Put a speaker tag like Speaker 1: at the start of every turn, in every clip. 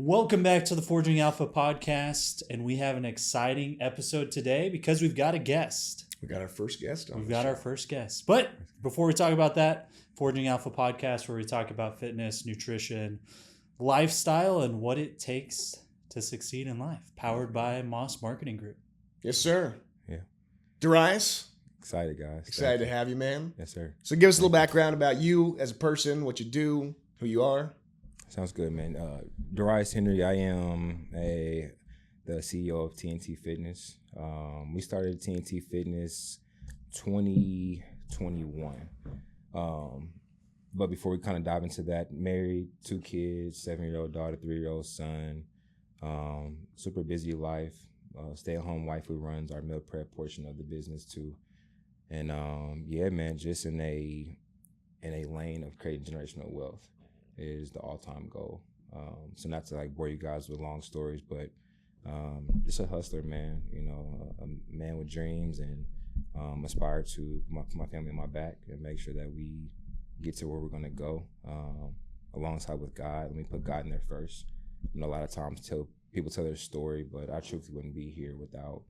Speaker 1: Welcome back to the Forging Alpha podcast, and we have an exciting episode today because we've got a guest.
Speaker 2: We got our first guest on.
Speaker 1: We've got our first guest. But before we talk about that, Forging Alpha podcast, where we talk about fitness, nutrition, lifestyle, and what it takes to succeed in life, powered by Moss Marketing Group.
Speaker 2: Yes, sir.
Speaker 3: Yeah.
Speaker 2: Durias.
Speaker 3: Excited, guys.
Speaker 2: Excited to have you, man.
Speaker 3: Yes, sir.
Speaker 2: So give us a little background about you as a person, what you do, who you are.
Speaker 3: Sounds good, man. Durias Henry, I am the CEO of TNT Fitness. We started TNT Fitness 2021. But before we kind of dive into that, married, 2 kids, 7-year-old daughter, 3-year-old son, super busy life, stay-at-home wife who runs our meal prep portion of the business too. And yeah, man, just in a lane of creating generational wealth is the all-time goal. So not to like bore you guys with long stories, but just a hustler, man, you know, a man with dreams, and aspire to put my family on my back and make sure that we get to where we're going to go alongside with God. Let me put God in there first. You know, a lot of times people tell their story, but I truthfully wouldn't be here without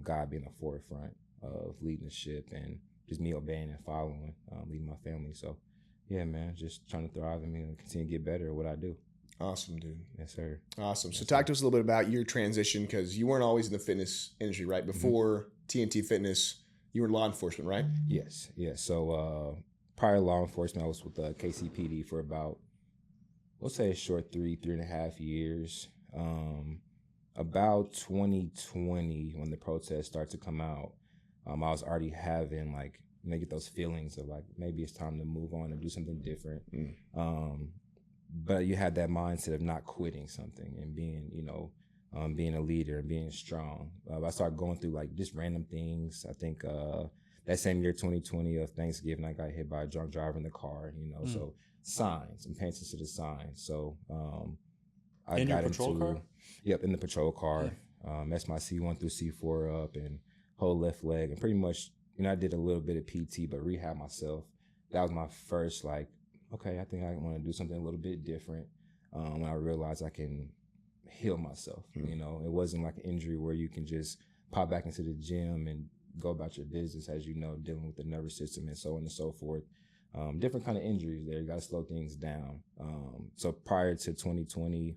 Speaker 3: God being the forefront of leading the ship and just me obeying and following, leading my family. So yeah, man, just trying to thrive and continue to get better at what I do.
Speaker 2: Awesome, dude.
Speaker 3: Yes, sir.
Speaker 2: Awesome. So talk to us a little bit about your transition, because you weren't always in the fitness industry, right? Before TNT Fitness, you were in law enforcement, right?
Speaker 3: Yes. So prior to law enforcement, I was with KCPD for about, let's say a short 3.5 years. About 2020, when the protests started to come out, I was already having get those feelings of like, maybe it's time to move on and do something different. But you had that mindset of not quitting something and being, being a leader and being strong. I started going through like just random things. I think that same year, 2020 of Thanksgiving, I got hit by a drunk driver in the car, so signs and paying attention to the signs. So I got into patrol car? Yep, in the patrol car. Messed my C1 through C4 up and whole left leg, and pretty much, I did a little bit of PT, but rehab myself. That was my first, okay, I think I want to do something a little bit different. When I realized I can heal myself, it wasn't like an injury where you can just pop back into the gym and go about your business, as dealing with the nervous system and so on and so forth. Different kind of injuries there. You got to slow things down. So prior to 2020,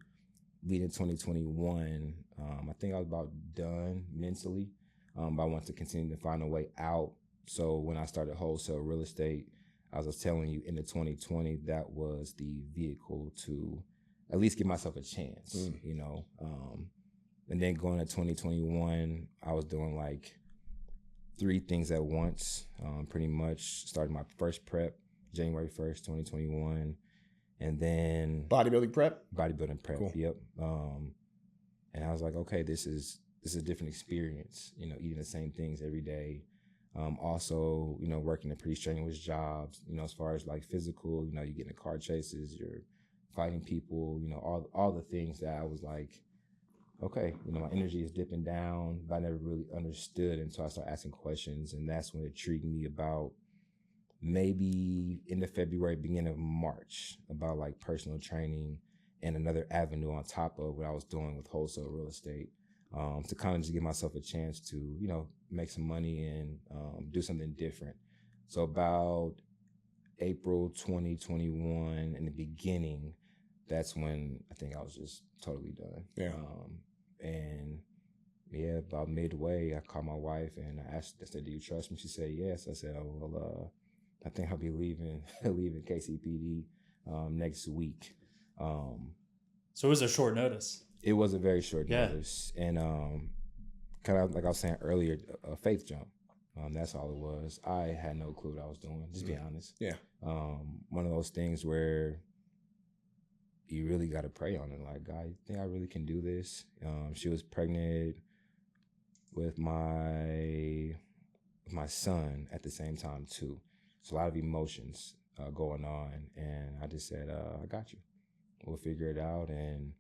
Speaker 3: leading 2021, I think I was about done mentally. But I wanted to continue to find a way out. So when I started wholesale real estate, as I was telling you, in the 2020, that was the vehicle to at least give myself a chance, And then going to 2021, I was doing like 3 things at once, pretty much. Started my first prep, January 1st, 2021. And then...
Speaker 2: Bodybuilding prep?
Speaker 3: Bodybuilding prep, cool. Yep. And I was like, okay, this is a different experience, eating the same things every day. Also, working in pretty strenuous jobs, as far as like physical, you get in car chases, you're fighting people, all the things that I was like, okay, my energy is dipping down, but I never really understood until I started asking questions. And that's when it intrigued me about maybe in the February, beginning of March, about like personal training and another avenue on top of what I was doing with wholesale real estate. To kind of just give myself a chance to, make some money and do something different. So about April 2021, in the beginning, that's when I think I was just totally done.
Speaker 2: Yeah.
Speaker 3: And yeah, about midway, I called my wife and I said, do you trust me? She said, yes. I said, oh, well, I think I'll be leaving KCPD next week.
Speaker 1: So it was a short notice.
Speaker 3: It was a very short notice, and kind of like I was saying earlier, a faith jump. That's all it was. I had no clue what I was doing, just be honest.
Speaker 2: Yeah.
Speaker 3: One of those things where you really got to pray on it. Like, God, you think I really can do this? She was pregnant with my son at the same time too. So a lot of emotions going on, and I just said, I got you. We'll figure it out. And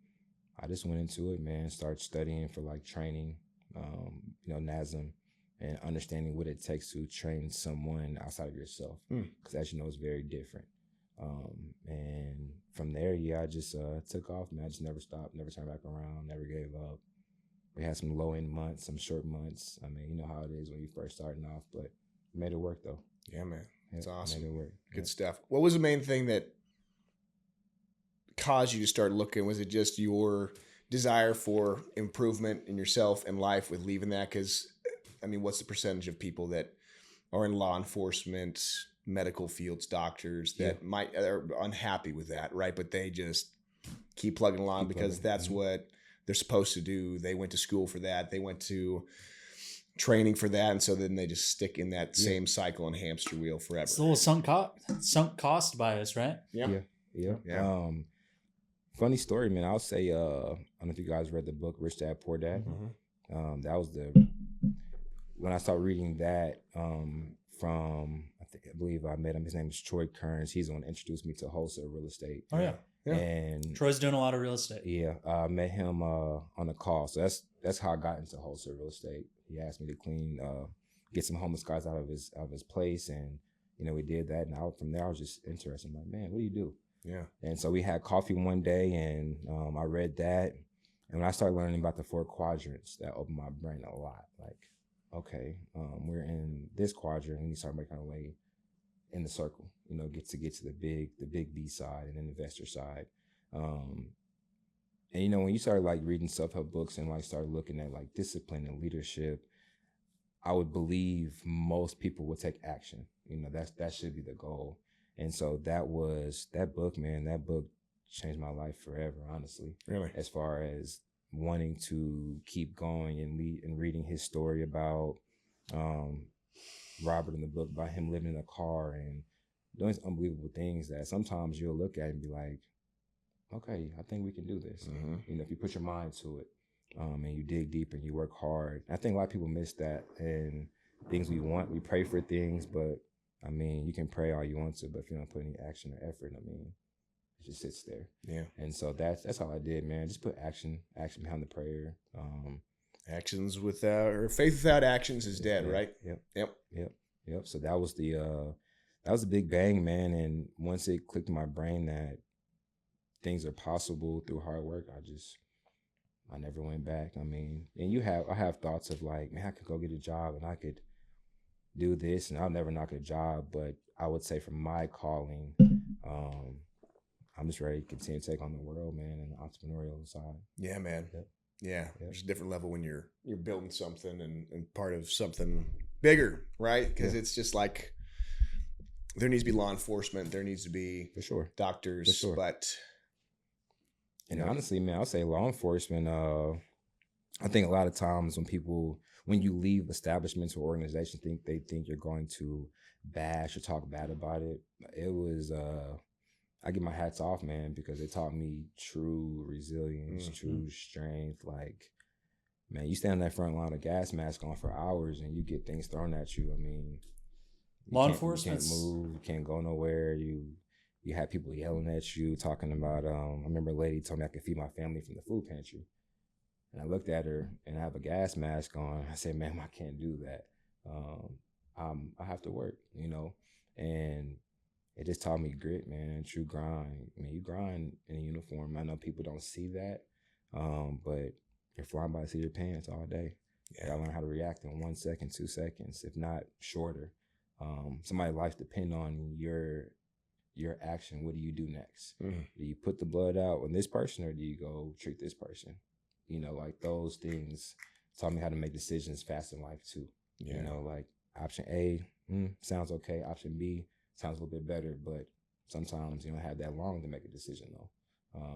Speaker 3: I just went into it, man, started studying for like training, NASM, and understanding what it takes to train someone outside of yourself. Because as you know, it's very different. And from there, yeah, I just took off, man. I just never stopped, never turned back around, never gave up. We had some low end months, some short months. I mean, you know how it is when you first starting off, but made it work though.
Speaker 2: Yeah, man. It's awesome.
Speaker 3: Made it work.
Speaker 2: Good stuff. What was the main thing that caused you to start looking? Was it just your desire for improvement in yourself and life with leaving that? Because, I mean, what's the percentage of people that are in law enforcement, medical fields, doctors that are unhappy with that, right? But they just keep plugging along because that's what they're supposed to do. They went to school for that. They went to training for that. And so then they just stick in that same cycle and hamster wheel forever.
Speaker 1: It's a little sunk cost bias, right?
Speaker 2: Yeah.
Speaker 3: Funny story, man. I'll say, I don't know if you guys read the book Rich Dad Poor Dad. That was when I started reading that from, I believe I met him. His name is Troy Kearns. He's the one that introduced me to wholesale real estate.
Speaker 1: Oh, yeah.
Speaker 3: And
Speaker 1: Troy's doing a lot of real estate.
Speaker 3: Yeah. I met him on a call. So that's how I got into wholesale real estate. He asked me to get some homeless guys out of his place. And, you know, we did that. And from there, I was just interested. I'm like, man, what do you do?
Speaker 2: Yeah.
Speaker 3: And so we had coffee one day and I read that. And when I started learning about the 4 quadrants, that opened my brain a lot. Like, okay, we're in this quadrant and we start making our way in the circle, you know, get to the big B side and then the investor side. And, you know, when you started like reading self-help books and like started looking at like discipline and leadership, I would believe most people would take action. You know, that should be the goal. And so that book, man, that book changed my life forever, honestly.
Speaker 2: Really?
Speaker 3: As far as wanting to keep going and reading his story about Robert in the book, about him living in a car and doing unbelievable things that sometimes you'll look at and be like, okay, I think we can do this. You know, if you put your mind to it and you dig deep and you work hard. I think a lot of people miss that. And things we want, we pray for things, but I mean, you can pray all you want to, but if you don't put any action or effort, I mean, it just sits there.
Speaker 2: Yeah.
Speaker 3: And so that's all I did, man. Just put action behind the prayer.
Speaker 2: Actions or faith without actions is dead, right?
Speaker 3: Yep. So that was the big bang, man. And once it clicked in my brain that things are possible through hard work, I never went back. I mean, and I have thoughts of like, man, I could go get a job and I could do this, and I'll never knock a job, but I would say for my calling, I'm just ready to continue to take on the world, man, and the entrepreneurial side.
Speaker 2: Yeah, man.
Speaker 3: Yep.
Speaker 2: Yeah. There's a different level when you're building something and part of something bigger, right? Because it's just like there needs to be law enforcement, there needs to be
Speaker 3: for sure
Speaker 2: doctors,
Speaker 3: for sure.
Speaker 2: But
Speaker 3: honestly, man, I'll say law enforcement. I think a lot of times when you leave establishments or organizations, they think you're going to bash or talk bad about it. It was I give my hats off, man, because it taught me true resilience, true strength. Like, man, you stand on that front line with a gas mask on for hours and you get things thrown at you. I mean,
Speaker 1: law enforcement,
Speaker 3: you can't move, you can't go nowhere. You have people yelling at you, talking about. I remember a lady told me I could feed my family from the food pantry. And I looked at her and I have a gas mask on. I said, ma'am, I can't do that. I have to work, you know, and it just taught me grit, man, true grind. I mean, you grind in a uniform. I know people don't see that, but you're flying by the seat of your pants all day. You gotta learn how to react in 1 second, 2 seconds, if not shorter. Somebody's life depend on your action. What do you do next? Do you put the blood out on this person or do you go treat this person? You know, like those things taught me how to make decisions fast in life too. Yeah. You know, like option A sounds okay. Option B sounds a little bit better, but sometimes you don't have that long to make a decision though.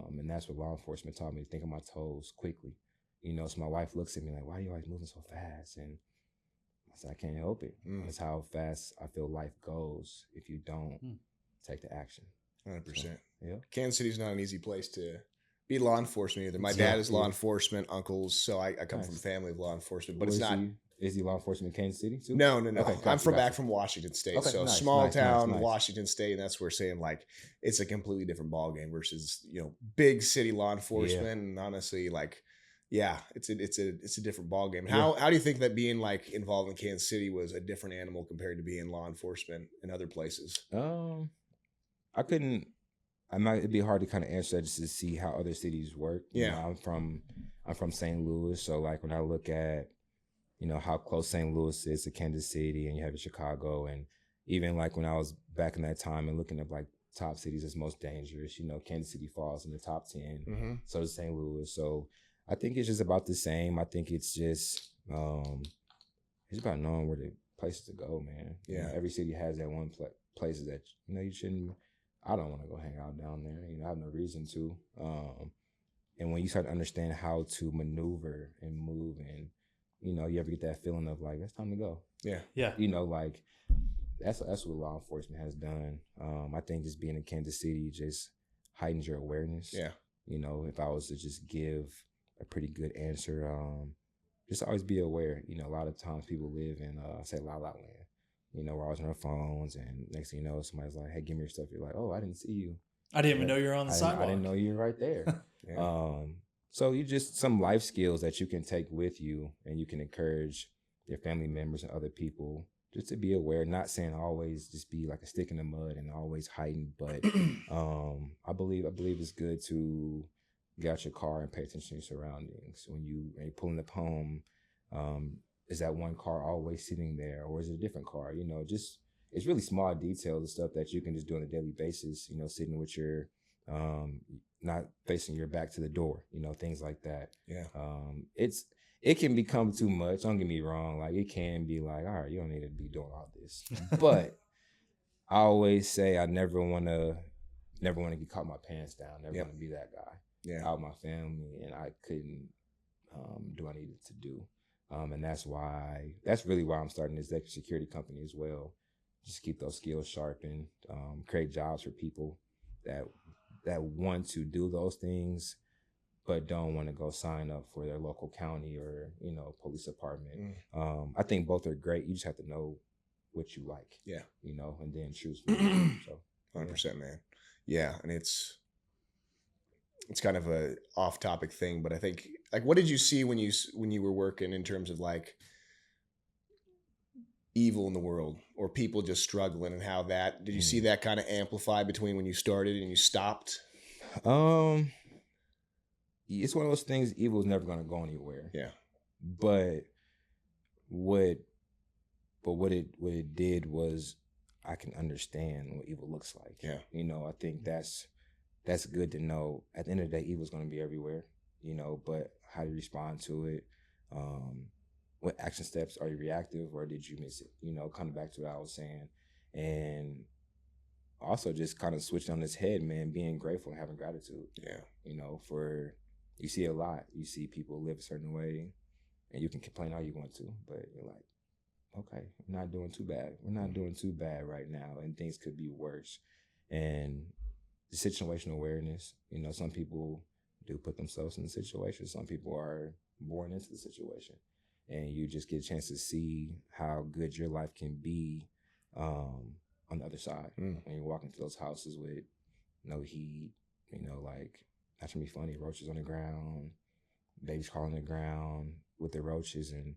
Speaker 3: And that's what law enforcement taught me, to think on my toes quickly. You know, so my wife looks at me like, why are you always moving so fast? And I said, I can't help it. That's how fast I feel life goes if you don't take the action.
Speaker 2: 100%.
Speaker 3: So, yeah.
Speaker 2: Kansas City's not an easy place to be law enforcement either. My dad is law enforcement, uncles, so I come from a family of law enforcement, but it's not.
Speaker 3: Is he law enforcement in Kansas City too?
Speaker 2: No.
Speaker 3: Okay,
Speaker 2: I'm back from Washington State, so small town Washington State, and that's where we're saying like it's a completely different ballgame versus big city law enforcement. And honestly, like, yeah, it's a different ballgame. How do you think that being like involved in Kansas City was a different animal compared to being law enforcement in other places?
Speaker 3: I couldn't it'd be hard to kind of answer that just to see how other cities work. You know, I'm from St. Louis, so like when I look at, you know, how close St. Louis is to Kansas City, and you have Chicago, and even like when I was back in that time and looking at like top cities as most dangerous, you know, Kansas City falls in the top 10.
Speaker 2: Mm-hmm.
Speaker 3: So does St. Louis. So I think it's just about the same. I think it's just it's about knowing where the places to go, man.
Speaker 2: Yeah.
Speaker 3: You know, every city has that one places that, you know, you shouldn't. I don't want to go hang out down there. You know, I have no reason to. And when you start to understand how to maneuver and move, and you know, you ever get that feeling of like, it's time to go.
Speaker 2: Yeah.
Speaker 1: Yeah.
Speaker 3: You know, like that's what law enforcement has done. I think just being in Kansas City just heightens your awareness.
Speaker 2: Yeah.
Speaker 3: You know, if I was to just give a pretty good answer, just always be aware. You know, a lot of times people live in say La La Land. You know, we're always on our phones, and next thing you know, somebody's like, "Hey, give me your stuff." You're like, "Oh, I didn't see you.
Speaker 1: I didn't even know you were on the sidewalk.
Speaker 3: I didn't know you were right there."
Speaker 2: Yeah.
Speaker 3: So you just some life skills that you can take with you, and you can encourage your family members and other people just to be aware. Not saying always just be like a stick in the mud and always hiding, but I believe it's good to get out your car and pay attention to your surroundings when you're pulling up home. Is that one car always sitting there, or is it a different car? You know, just it's really small details and stuff that you can just do on a daily basis. You know, sitting with your not facing your back to the door. You know, things like that.
Speaker 2: Yeah.
Speaker 3: It can become too much. Don't get me wrong. Like it can be like, all right, you don't need to be doing all this. But I always say I never want to get caught my pants down. Never want to be that guy.
Speaker 2: Yeah.
Speaker 3: Out my family, and I couldn't do what I needed to do. And that's really why I'm starting this executive security company as well. Just keep those skills sharpened, create jobs for people that want to do those things, but don't want to go sign up for their local county or, you know, police department. I think both are great. You just have to know what you like.
Speaker 2: Yeah.
Speaker 3: You know, and then choose. So
Speaker 2: 100%, man. Yeah. And it's kind of a off topic thing, but I think like, what did you see when you were working in terms of like evil in the world or people just struggling, and how did you see that kind of amplify between when you started and you stopped?
Speaker 3: It's one of those things. Evil is never going to go anywhere.
Speaker 2: Yeah.
Speaker 3: But what it did was I can understand what evil looks like.
Speaker 2: Yeah.
Speaker 3: You know, I think that's good to know. At the end of the day, evil is going to be everywhere, you know, but how do you respond to it? What action steps, are you reactive or did you miss it? You know, kind of back to what I was saying. And also just kind of switching on his head, man, being grateful and having gratitude.
Speaker 2: Yeah.
Speaker 3: You know, you see a lot. You see people live a certain way and you can complain all you want to, but you're like, okay, we're not doing too bad. We're not doing too bad right now, and things could be worse. And the situational awareness, you know, some people do put themselves in the situation. Some people are born into the situation, and you just get a chance to see how good your life can be on the other side. When you walk into those houses with no heat, you know, like, not to be funny, roaches on the ground, babies crawling on the ground with the roaches, and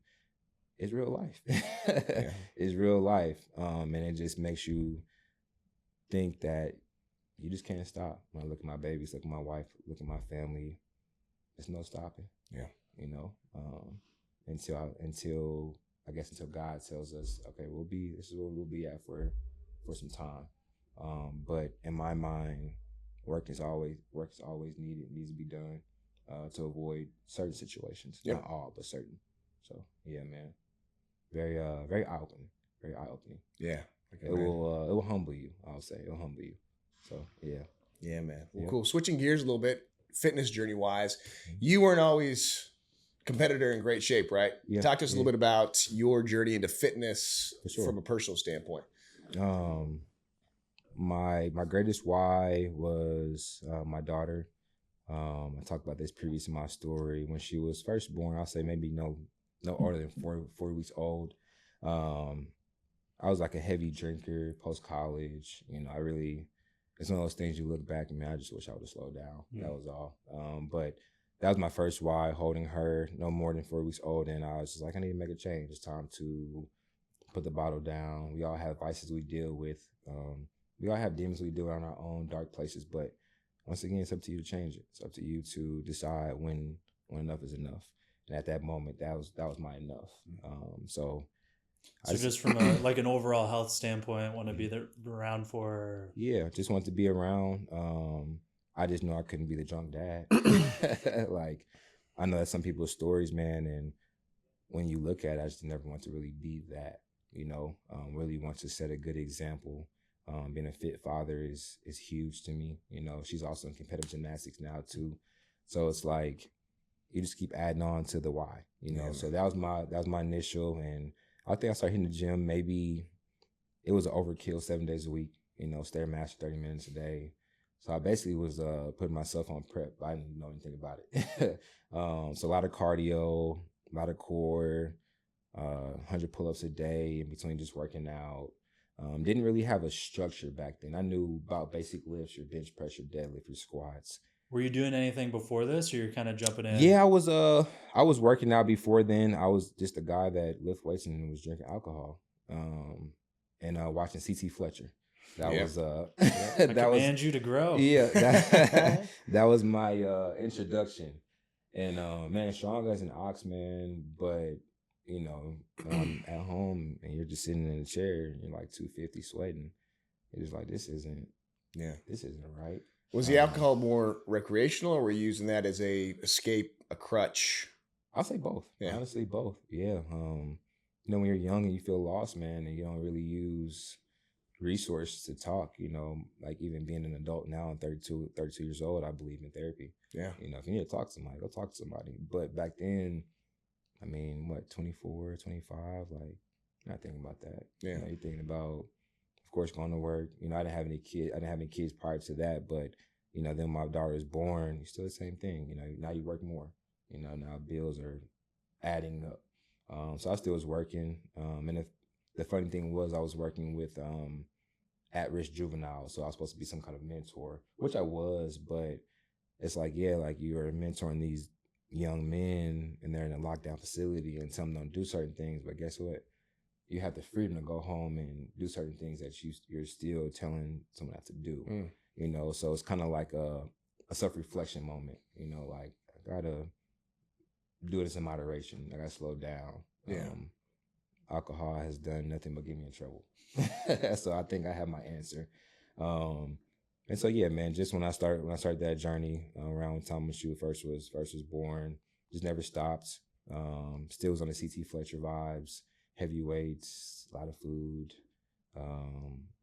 Speaker 3: it's real life.
Speaker 2: Yeah.
Speaker 3: It's real life. And it just makes you think that you just can't stop. When I look at my babies, look at my wife, look at my family, there's no stopping.
Speaker 2: Yeah.
Speaker 3: You know, until God tells us, okay, this is where we'll be at for some time. But in my mind, work is always needs to be done to avoid certain situations.
Speaker 2: Yep.
Speaker 3: Not all, but certain. So yeah, man, very eye-opening. Very eye-opening.
Speaker 2: Yeah.
Speaker 3: It will humble you. I'll say it'll humble you. So yeah.
Speaker 2: Yeah, man. Well,
Speaker 3: Yeah.
Speaker 2: cool. Switching gears a little bit, fitness journey wise, you weren't always competitor in great shape, right?
Speaker 3: Yeah.
Speaker 2: Talk to us a little bit about your journey into fitness
Speaker 3: For sure.
Speaker 2: from a personal standpoint.
Speaker 3: My greatest why was my daughter. I talked about this previous in my story. When she was first born, I'll say maybe no older than 4 weeks old. I was like a heavy drinker post-college. You know, it's one of those things you look back and, man, I just wish I would have slowed down.
Speaker 1: Yeah.
Speaker 3: That was all. But that was my first why, holding her no more than 4 weeks old. And I was just like, I need to make a change. It's time to put the bottle down. We all have vices we deal with. We all have demons we deal with on our own dark places, but once again, it's up to you to change it. It's up to you to decide when enough is enough. And at that moment, that was my enough. So
Speaker 1: just from like an overall health standpoint, want to be around for.
Speaker 3: Yeah, just want to be around. I just know I couldn't be the drunk dad. Like, I know that's some people's stories, man. And when you look at it, I just never want to really be that, really want to set a good example. Being a fit father is huge to me. She's also in competitive gymnastics now too. So it's like, you just keep adding on to the why, So that was my initial, and I think I started hitting the gym. Maybe it was an overkill 7 days a week, Stairmaster 30 minutes a day. So I basically was putting myself on prep. I didn't know anything about it. So a lot of cardio, a lot of core, 100 pull-ups a day in between just working out. Didn't really have a structure back then. I knew about basic lifts, your bench press, your deadlift, your squats.
Speaker 1: Were you doing anything before this, or you're kind of jumping in?
Speaker 3: Yeah, I was working out before then. I was just a guy that lift weights and was drinking alcohol, and watching CT Fletcher. That was
Speaker 1: I command you to grow.
Speaker 3: Yeah, that was my introduction. And man, strong as an ox, man. But when I'm at home and you're just sitting in a chair and you're like 250 sweating, you're just like, this isn't right.
Speaker 2: Was the alcohol more recreational, or were you using that as a escape, a crutch?
Speaker 3: I'll say both. Yeah. Honestly, both. Yeah. When you're young and you feel lost, man, and you don't really use resources to talk, like even being an adult now, I'm 32 years old, I believe in therapy. Yeah. If you need to talk to somebody, go talk to somebody. But back then, 24, 25, like, you're not thinking about that. Yeah. You're thinking about, of course, going to work. I didn't have any kids prior to that, but then my daughter is born. It's still the same thing. Now you work more. Now bills are adding up. So I still was working. And the funny thing was, I was working with at-risk juveniles, so I was supposed to be some kind of mentor, which I was. But it's like, like you are mentoring these young men, and they're in a lockdown facility, and some don't do certain things. But guess what? You have the freedom to go home and do certain things that you're still telling someone not to do. So it's kind of like a self-reflection moment. Like, I gotta do this in moderation. I gotta slow down. Yeah. Alcohol has done nothing but get me in trouble. So I think I have my answer. And so yeah, man. Just when I started that journey around when Thomas Shoe first was born, just never stopped. Still was on the CT Fletcher vibes. Heavy weights, a lot of food,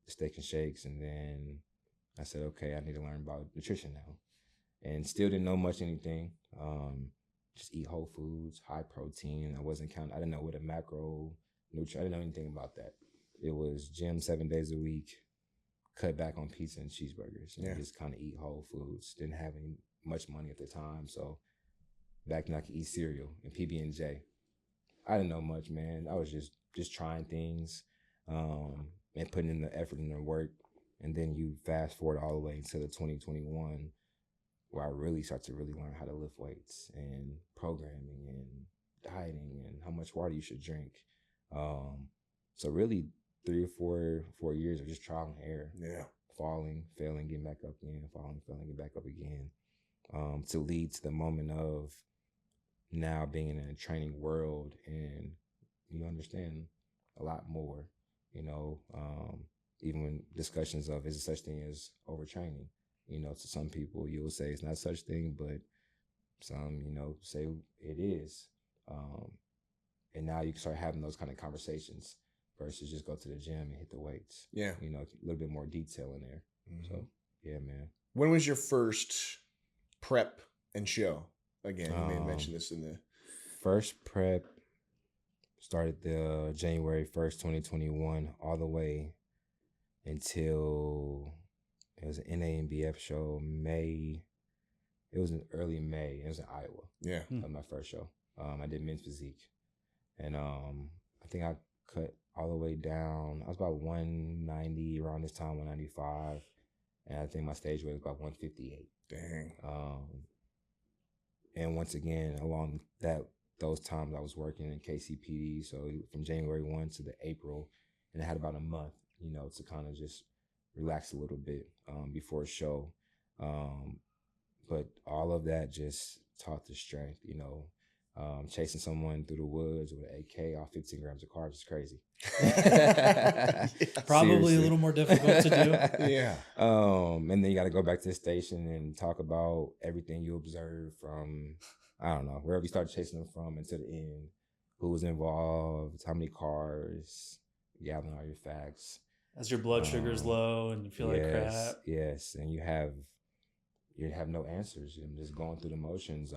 Speaker 3: steak and shakes. And then I said, okay, I need to learn about nutrition now. And still didn't know much anything. Just eat whole foods, high protein. I didn't know what a macro nutrient, I didn't know anything about that. It was gym 7 days a week, cut back on pizza and cheeseburgers, and just kind of eat whole foods. Didn't have much money at the time. So back then I could eat cereal and PB&J. I didn't know much, man. I was just trying things, and putting in the effort and the work. And then you fast forward all the way to the 2021, where I really start to learn how to lift weights and programming and dieting and how much water you should drink. So really 3 or 4 years of just trial and error. Yeah. Falling, failing, getting back up again, falling, failing, getting back up again. To lead to the moment of now being in a training world, and you understand a lot more, even when discussions of, is there such thing as overtraining? To some people you will say it's not such thing, but some, say it is. And now you can start having those kind of conversations versus just go to the gym and hit the weights. Yeah. A little bit more detail in there. Mm-hmm. So yeah, man.
Speaker 2: When was your first prep and show? Again, you may have mentioned this in the
Speaker 3: first prep started the January 1st, 2021, all the way until it was an NANBF show, May. It was in early May. It was in Iowa. Yeah. That was my first show. I did men's physique. And I think I cut all the way down. I was about 190 around this time, 195. And I think my stage weight was about 158. Dang. And once again, along those times I was working in KCPD. So from January 1 to the April, and I had about a month, to kind of just relax a little bit before a show. But all of that just taught the strength, you know. Chasing someone through the woods with an AK off 15 grams of carbs is crazy.
Speaker 1: Probably
Speaker 3: Seriously.
Speaker 1: a little more difficult to do.
Speaker 2: Yeah.
Speaker 3: And then you got to go back to the station and talk about everything you observed from, I don't know, wherever you started chasing them from until the end, who was involved, how many cars, gathering all your facts.
Speaker 1: As your blood sugar's low and you feel like crap.
Speaker 3: Yes, and you have no answers. You're just going through the motions.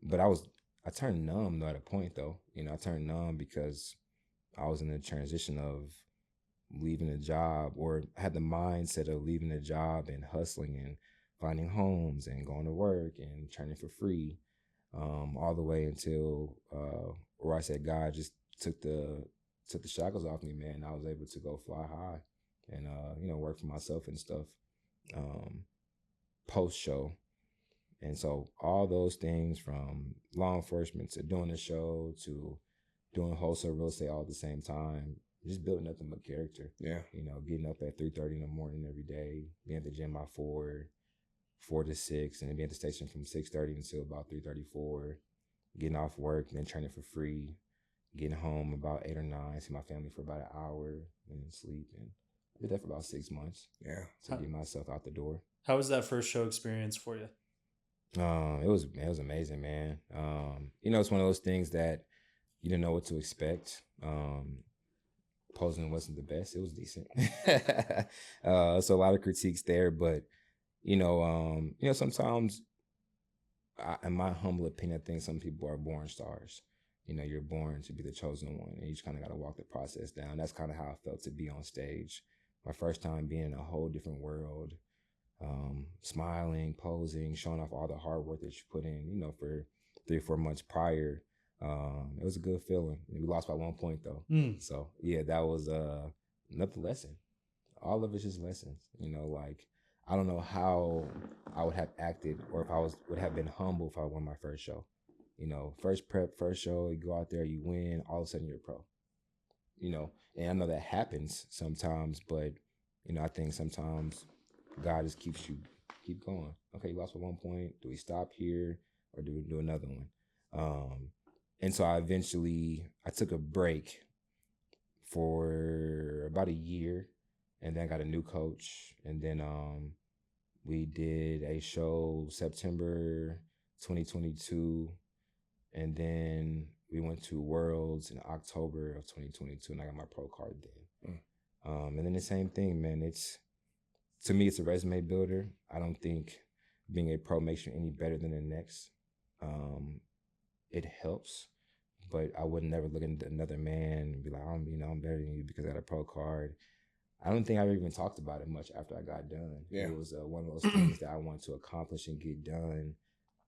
Speaker 3: But I turned numb though at a point though. You know, I turned numb because I was in the transition of leaving a job, or had the mindset of leaving a job and hustling and finding homes and going to work and training for free, all the way until where I said God just took the shackles off me, man. I was able to go fly high and you know, work for myself and stuff post show. And so all those things, from law enforcement to doing the show to doing wholesale real estate all at the same time, just building nothing but character.
Speaker 2: Yeah.
Speaker 3: You know, getting up at 3:30 in the morning every day, being at the gym by 4 to 6, and then being at the station from 6:30 until about 3:34, getting off work, then training for free, getting home about 8 or 9, see my family for about an hour, and then sleep. And I did that for about 6 months.
Speaker 2: Yeah.
Speaker 3: To get myself out the door.
Speaker 1: How was that first show experience for you?
Speaker 3: It was amazing, man. You know, it's one of those things that you didn't know what to expect. Posing wasn't the best. It was decent. So a lot of critiques there, but you know, sometimes, in my humble opinion, I think some people are born stars. You know, you're born to be the chosen one, and you just kind of got to walk the process down. That's kind of how I felt to be on stage. My first time being in a whole different world. Smiling, posing, showing off all the hard work that you put in, you know, for 3 or 4 months prior. It was a good feeling. We lost by 1 point though. So yeah, that was another lesson. All of it's just lessons, you know. Like, I don't know how I would have acted, or if I would have been humble if I won my first show. You know, first prep, first show, you go out there, you win, all of a sudden you're a pro. You know, and I know that happens sometimes, but you know, I think sometimes God just keeps you keep going. Okay, you lost by 1 point. Do we stop here, or do we do another one? And so I took a break for about a year, and then I got a new coach. And then we did a show September 2022, and then we went to Worlds in October of 2022, and I got my pro card then. And then the same thing, man. To me, it's a resume builder. I don't think being a pro makes you any better than the next. It helps, but I would never look at another man and be like, I'm better than you because I got a pro card. I don't think I even talked about it much after I got done.
Speaker 2: Yeah.
Speaker 3: It was one of those things that I wanted to accomplish and get done.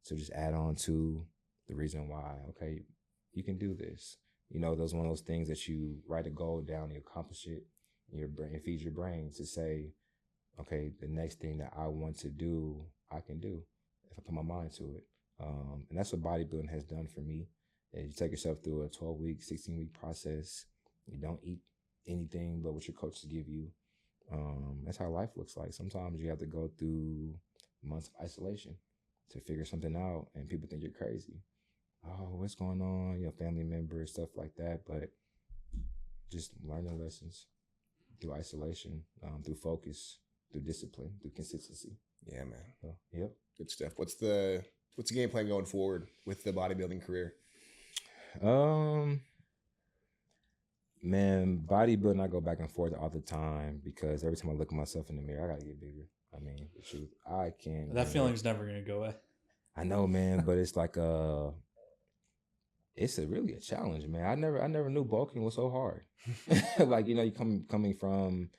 Speaker 3: So just add on to the reason why, okay, you can do this. You know, those one of those things that you write a goal down, you accomplish it, and your brain, it feeds your brain to say, okay, the next thing that I want to do, I can do if I put my mind to it. And that's what bodybuilding has done for me. And you take yourself through a 12-week, 16-week process. You don't eat anything but what your coaches give you. That's how life looks like. Sometimes you have to go through months of isolation to figure something out, and people think you're crazy. Oh, what's going on? You know, family members, stuff like that. But just learning lessons through isolation, through focus, through discipline, through consistency.
Speaker 2: Yeah, man.
Speaker 3: So, yep.
Speaker 2: Good stuff. What's the game plan going forward with the bodybuilding career?
Speaker 3: Man, bodybuilding, I go back and forth all the time because every time I look at myself in the mirror, I gotta get bigger. I mean, the truth, I can't.
Speaker 1: That feeling's never gonna go away.
Speaker 3: I know, man, but it's like it's really a challenge, man. I never knew bulking was so hard. Like, you know, you coming from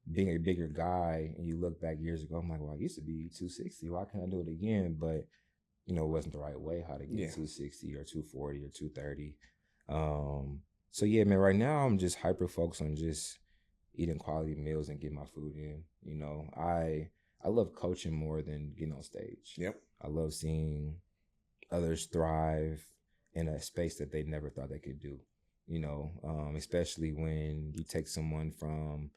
Speaker 3: being a bigger guy, and you look back years ago, I'm like, well, I used to be 260. Why can't I do it again? But you know, it wasn't the right way how to get 260 or 240 or 230. So yeah, man, right now I'm just hyper focused on just eating quality meals and getting my food in. You know, I love coaching more than getting on stage.
Speaker 2: Yep.
Speaker 3: I love seeing others thrive in a space that they never thought they could do. You know, especially when you take someone from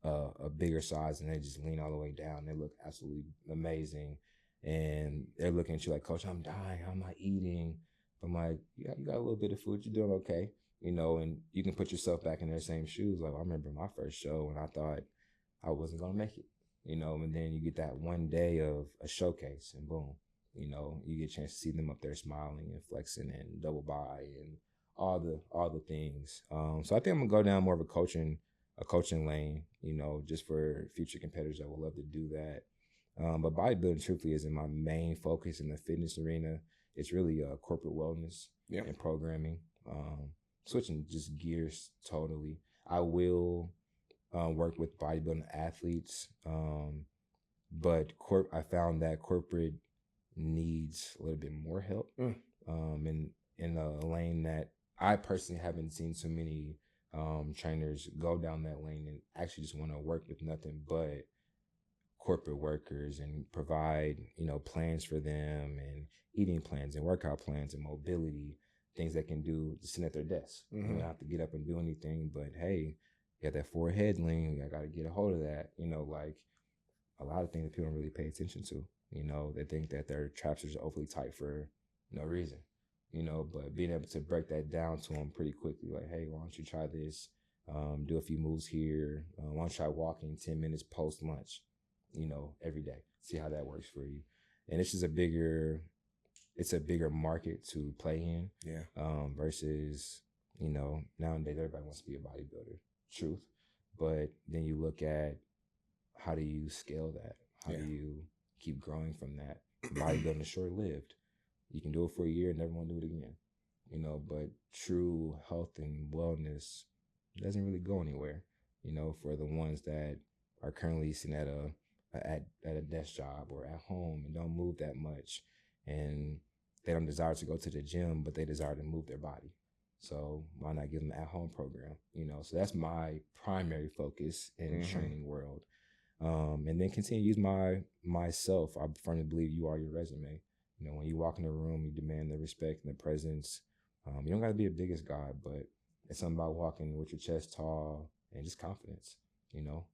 Speaker 3: a bigger size and they just lean all the way down. They look absolutely amazing. And they're looking at you like, Coach, I'm dying. How am I eating? I'm like, yeah, you got a little bit of food. You're doing okay. You know, and you can put yourself back in their same shoes. Like, I remember my first show and I thought I wasn't going to make it, you know, and then you get that one day of a showcase and boom, you know, you get a chance to see them up there smiling and flexing and double by and all the things. So I think I'm gonna go down more of a coaching lane, you know, just for future competitors that would love to do that. But bodybuilding truthfully isn't my main focus in the fitness arena. It's really corporate wellness and programming. Switching just gears totally. I will work with bodybuilding athletes, but I found that corporate needs a little bit more help in a lane that I personally haven't seen so many trainers go down that lane and actually just want to work with nothing but corporate workers and provide, you know, plans for them and eating plans and workout plans and mobility, things they can do to sit at their desk. You don't have to get up and do anything, but hey, you got that forehead lean, I got to get a hold of that. You know, like a lot of things that people don't really pay attention to. You know, they think that their traps are overly tight for no reason, you know, but being able to break that down to them pretty quickly, like, hey, why don't you try this? Do a few moves here. Why don't you try walking 10 minutes post lunch, you know, every day, see how that works for you. And it's just a bigger market to play in. Versus, you know, nowadays everybody wants to be a bodybuilder, truth. But then you look at how do you scale that? How do you keep growing from that? Bodybuilding is short-lived. You can do it for a year and never want to do it again, you know, but true health and wellness doesn't really go anywhere, you know, for the ones that are currently sitting at a desk job or at home and don't move that much, and they don't desire to go to the gym, but they desire to move their body. So why not give them an at-home program, you know? So that's my primary focus in the training world. And then continue to use myself. I firmly believe you are your resume. You know, when you walk in the room, you demand the respect and the presence. You don't got to be the biggest guy, but it's something about walking with your chest tall and just confidence, you know?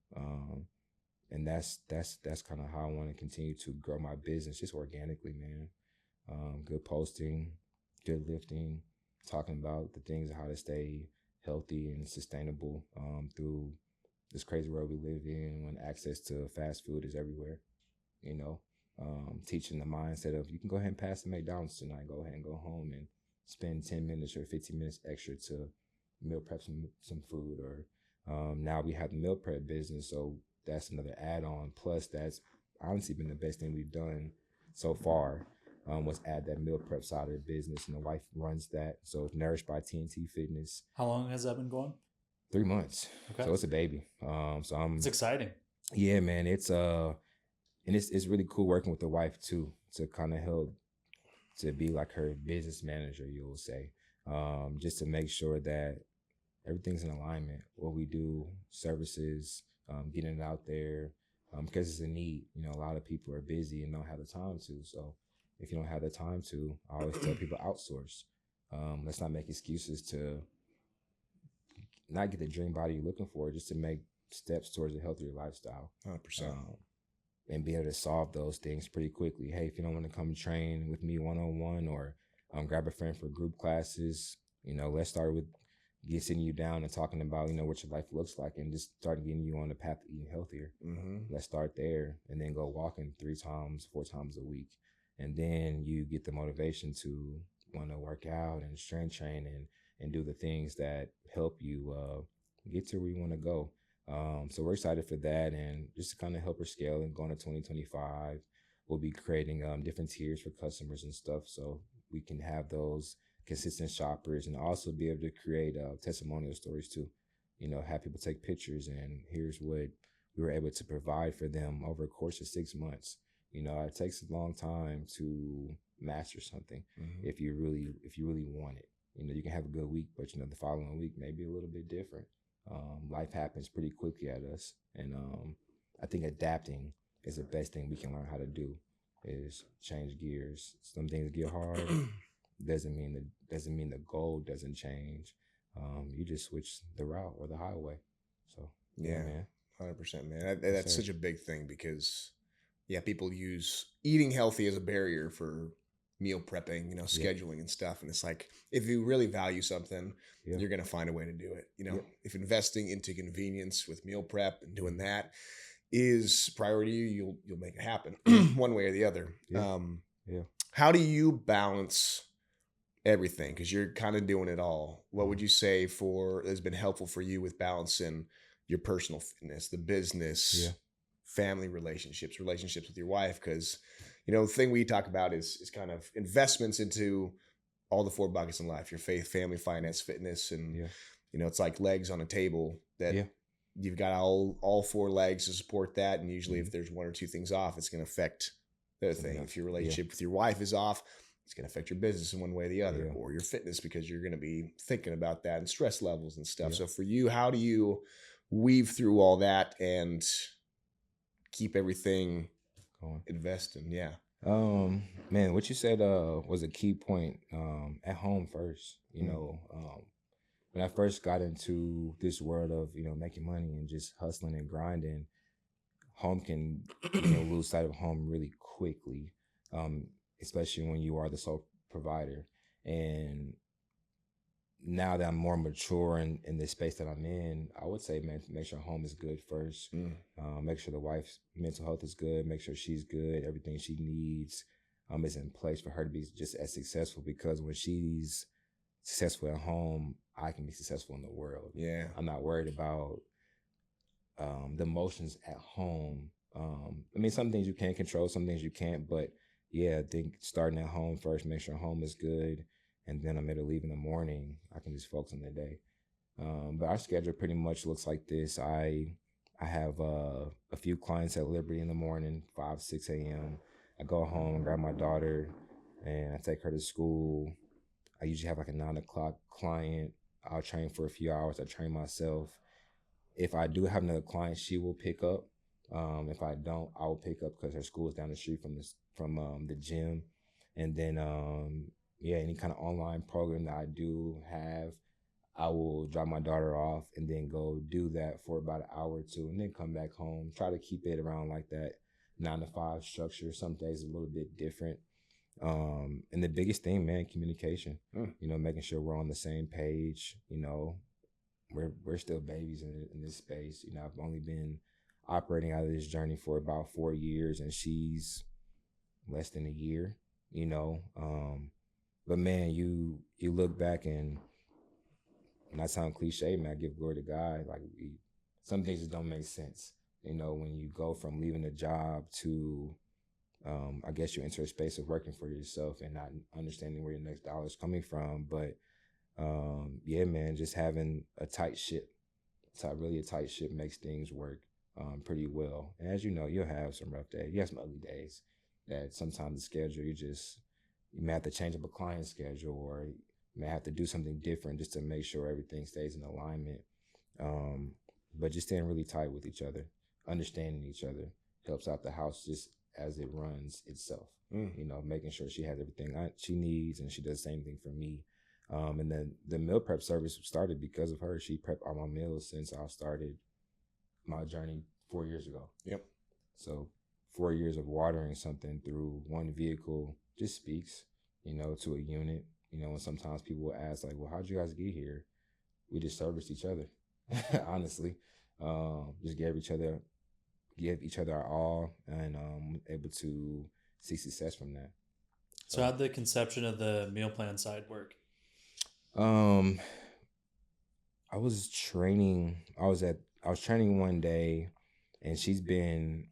Speaker 3: And that's kind of how I want to continue to grow my business, just organically, man. Good posting, good lifting, talking about the things of how to stay healthy and sustainable through this crazy world we live in when access to fast food is everywhere, you know, teaching the mindset of you can go ahead and pass the McDonald's tonight, go ahead and go home and spend 10 minutes or 15 minutes extra to meal prep some food. Or now we have the meal prep business, so that's another add-on. Plus, that's honestly been the best thing we've done so far, was add that meal prep side of the business, and the wife runs that. So it's nourished by TNT Fitness.
Speaker 1: How long has that been going?
Speaker 3: 3 months.
Speaker 1: Okay.
Speaker 3: So it's a baby.
Speaker 1: It's exciting.
Speaker 3: Yeah, man. It's really cool working with the wife too, to kind of help to be like her business manager, you will say, just to make sure that everything's in alignment. What we do, services, getting it out there, because it's a need. You know, a lot of people are busy and don't have the time to. So if you don't have the time to, I always tell people outsource. Let's not make excuses to not get the dream body you're looking for, just to make steps towards a healthier lifestyle.
Speaker 2: 100%.
Speaker 3: And be able to solve those things pretty quickly. Hey, if you don't want to come train with me one-on-one, or grab a friend for group classes, you know, let's start with sitting you down and talking about, you know, what your life looks like, and just start getting you on the path to eating healthier. Let's start there, and then go walking 3 times, 4 times a week. And then you get the motivation to want to work out and strength train and do the things that help you get to where you want to go. So we're excited for that, and just to kind of help her scale and going to 2025, we'll be creating different tiers for customers and stuff, so we can have those consistent shoppers, and also be able to create testimonial stories too. You know, have people take pictures and here's what we were able to provide for them over a course of 6 months. You know, it takes a long time to master something if you really want it. You know, you can have a good week, but you know, the following week may be a little bit different. Life happens pretty quickly at us, and I think adapting is the best thing we can learn how to do, is change gears. Some things get hard. doesn't mean the goal doesn't change. You just switch the route or the highway. So
Speaker 2: yeah,
Speaker 3: man,
Speaker 2: 100%, man. That's such a big thing because, yeah, people use eating healthy as a barrier for meal prepping, scheduling and stuff. And it's like, if you really value something, you're going to find a way to do it. If investing into convenience with meal prep and doing that is priority, you'll make it happen one way or the other. How do you balance everything? Because you're kind of doing it all. What would you say has been helpful for you with balancing your personal fitness, the business, family relationships with your wife? Because, the thing we talk about is kind of investments into all the 4 buckets in life: your faith, family, finance, fitness. And, it's like legs on a table that you've got all 4 legs to support that. And usually if there's 1 or 2 things off, it's going to affect the other thing. If your relationship with your wife is off, it's going to affect your business in one way or the other, or your fitness, because you're going to be thinking about that and stress levels and stuff. So for you, how do you weave through all that and keep everything investing?
Speaker 3: Man, what you said was a key point. At home first, when I first got into this world of making money and just hustling and grinding, home can lose sight of home really quickly, especially when you are the sole provider. And now that I'm more mature in the space that I'm in, I would say, man, make sure home is good first. Make sure the wife's mental health is good. Make sure she's good. Everything she needs is in place for her to be just as successful. Because when she's successful at home, I can be successful in the world. I'm not worried about the emotions at home. I mean, some things you can control, some things you can't. But I think starting at home first, make sure home is good. And then I'm able to leave in the morning. I can just focus on the day. But our schedule pretty much looks like this. I have a few clients at Liberty in the morning, 5, 6 a.m. I go home, grab my daughter, and I take her to school. I usually have like a 9 o'clock client. I'll train for a few hours. I train myself. If I do have another client, she will pick up. If I don't, I will pick up because her school is down the street from the gym. And then any kind of online program that I do have, I will drop my daughter off and then go do that for about an hour or 2 and then come back home. Try to keep it around like that 9 to 5 structure. Some days a little bit different. And the biggest thing, man, communication. Making sure we're on the same page. We're still babies in this space. I've only been operating out of this journey for about 4 years, and she's less than a year. But man, you look back and not sound cliche, man, I give glory to God. Like some things just don't make sense. When you go from leaving a job to, I guess you enter a space of working for yourself and not understanding where your next dollar is coming from. But man, just having a tight ship, really a tight ship makes things work pretty well. And as you know, you'll have some rough days. You have some ugly days that sometimes the schedule, you may have to change up a client schedule, or you may have to do something different just to make sure everything stays in alignment. But just staying really tight with each other, understanding each other helps out the house just as it runs itself. Making sure she has everything she needs and she does the same thing for me. And then the meal prep service started because of her. She prepped all my meals since I started my journey 4 years ago. So 4 years of watering something through one vehicle just speaks, to a unit, and sometimes people will ask like, well, how'd you guys get here? We just serviced each other, honestly. Just give each other our all, and able to see success from that.
Speaker 1: So how'd the conception of the meal plan side work?
Speaker 3: I was training one day, and she's been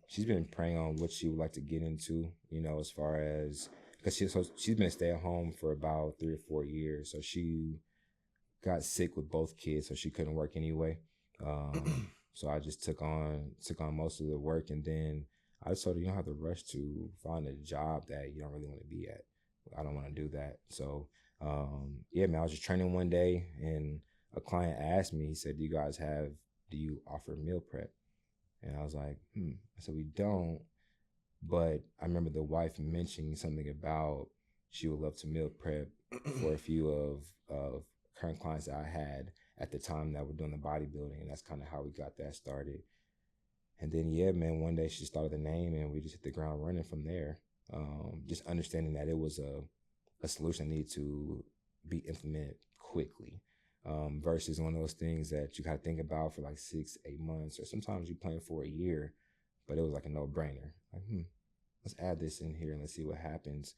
Speaker 3: praying on what she would like to get into, as far as, because she's been a stay-at-home for about 3 or 4 years. So she got sick with both kids, so she couldn't work anyway. So I just took on most of the work, and then I just told her, you don't have to rush to find a job that you don't really want to be at. I don't want to do that. So man, I was just training one day, and a client asked me, he said, do you offer meal prep? And I was like, I said, we don't. But I remember the wife mentioning something about she would love to meal prep for a few of current clients that I had at the time that were doing the bodybuilding. And that's kind of how we got that started. And then, yeah, man, one day she started the name and we just hit the ground running from there. Just understanding that it was a solution that needed to be implemented quickly, versus one of those things that you got to think about for like 6-8 months, or sometimes you plan for a year, but it was like a no-brainer. Like, let's add this in here and let's see what happens.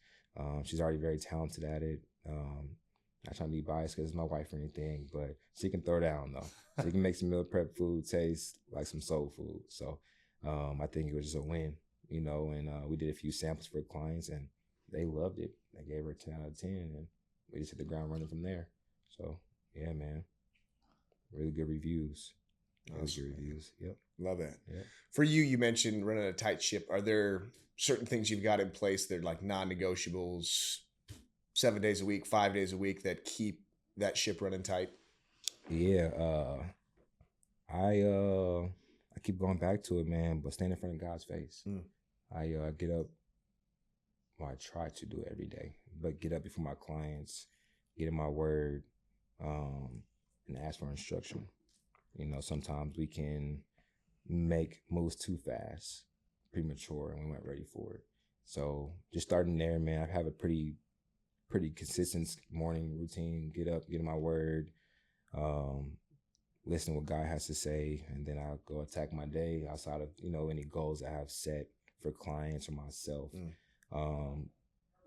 Speaker 3: She's already very talented at it. Not trying to be biased because it's my wife or anything, but she can throw down though. She can make some meal prep food taste like some soul food. So I think it was just a win, you know, and we did a few samples for clients and they loved it. They gave her a 10 out of 10 and we just hit the ground running from there. So yeah, man, really good reviews. Really good reviews. Yep.
Speaker 2: Love that.
Speaker 3: Yep.
Speaker 2: For you, you mentioned running a tight ship. Are there certain things you've got in place that are like non-negotiables, 7 days a week, 5 days a week, that keep that ship running tight?
Speaker 3: Yeah. I keep going back to it, man, but stand in front of God's face. I get up. Well, I try to do it every day, but get up before my clients, get in my word, and ask for instruction. You know, sometimes we can make moves too fast, premature, and we weren't ready for it. So just starting there, man, I have a pretty consistent morning routine. Get up, get in my word, listen to what God has to say, and then I'll go attack my day outside of, you know, any goals I have set for clients or myself.